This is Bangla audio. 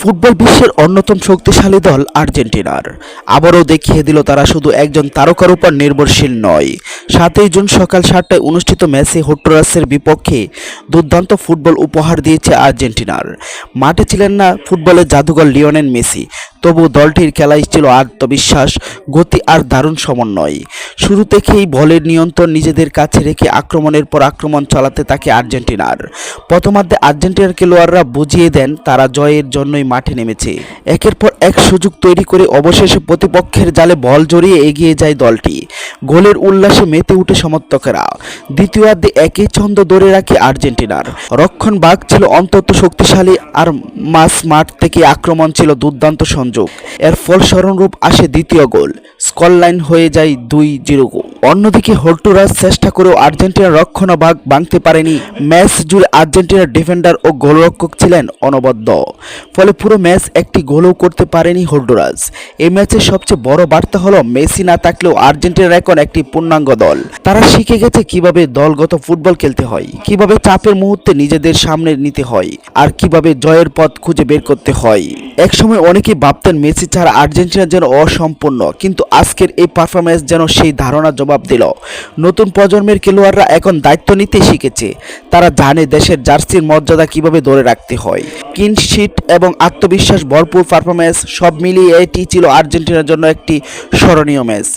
ফুটবল বিশ্বের অন্যতম শক্তিশালী দল আর্জেন্টিনার আবারও দেখিয়ে দিল তারা শুধু একজন তারকার উপর নির্ভরশীল নয়। ৭ই জুন সকাল ৭টায় অনুষ্ঠিত ম্যাচে হন্ডুরাসের বিপক্ষে দুর্দান্ত ফুটবল উপহার দিয়েছে আর্জেন্টিনার। মাঠে ছিলেন না ফুটবলের জাদুঘর লিওনেল মেসি, তবু দলটির খেলায় ছিল আত্মবিশ্বাস, গতি আর দারুণ সমন্বয়। শুরু থেকেই বলের নিয়ন্ত্রণ নিজেদের কাছে রেখে আক্রমণের পর আক্রমণ চালাতে থাকে আর্জেন্টিনার। প্রথমার্ধে আর্জেন্টিনার খেলোয়াড়রা বুঝিয়ে দেন তারা জয়ের জন্যই মাঠে নেমেছে। একের পর এক সুযোগ তৈরি করে অবশেষে প্রতিপক্ষের জালে বল জড়িয়ে এগিয়ে যায় দলটি। গোলের উল্লাসে মেতে উঠে সমর্থকেরা। দ্বিতীয়ার্ধে একই ছন্দ ধরে রাখে আর্জেন্টিনার। রক্ষণভাগ ছিল অন্তত শক্তিশালী আর মাঠ থেকে আক্রমণ ছিল দুর্দান্ত সংযোগ। এর ফলস্বরূপ আসে দ্বিতীয় গোল। স্কোরলাইন হয়ে যায় ২-০। অন্যদিকে হন্ডুরাস চেষ্টা করেও আর্জেন্টিনার রক্ষণভাগ ভাঙতে পারেনি। ম্যাচ জুড়ে আর্জেন্টিনার ডিফেন্ডার ও গোলরক্ষক ছিলেন অনবদ্য, ফলে পুরো ম্যাচ একটি গোলও করতে পারেনি হন্ডুরাস। এই ম্যাচের সবচেয়ে বড় বার্তা হলো মেসি না থাকলেও আর্জেন্টিনা এখন একটি পূর্ণাঙ্গ দল। তারা শিখে গেছে কিভাবে দলগত ফুটবল খেলতে হয়, কিভাবে চাপের মুহূর্তে নিজেদের সামনে নিতে হয়, আর কিভাবে জয়ের পথ খুঁজে বের করতে হয়। একসময় অনেকেই ভাবতেন মেসি ছাড়া আর্জেন্টিনা যেন অসম্পূর্ণ, কিন্তু আজকের এই পারফরম্যান্স যেন সেই ধারণা জবাব দিল। নতুন প্রজন্মের খেলোয়াড়রা এখন দায়িত্ব নিতে শিখেছে। তারা জানে দেশের জার্সির মর্যাদা কিভাবে ধরে রাখতে হয়। ক্লিনশিট এবং আত্মবিশ্বাস ভরপুর পারফরম্যান্স সব মিলিয়ে এটি ছিল আর্জেন্টিনার জন্য একটি স্মরণীয় ম্যাচ।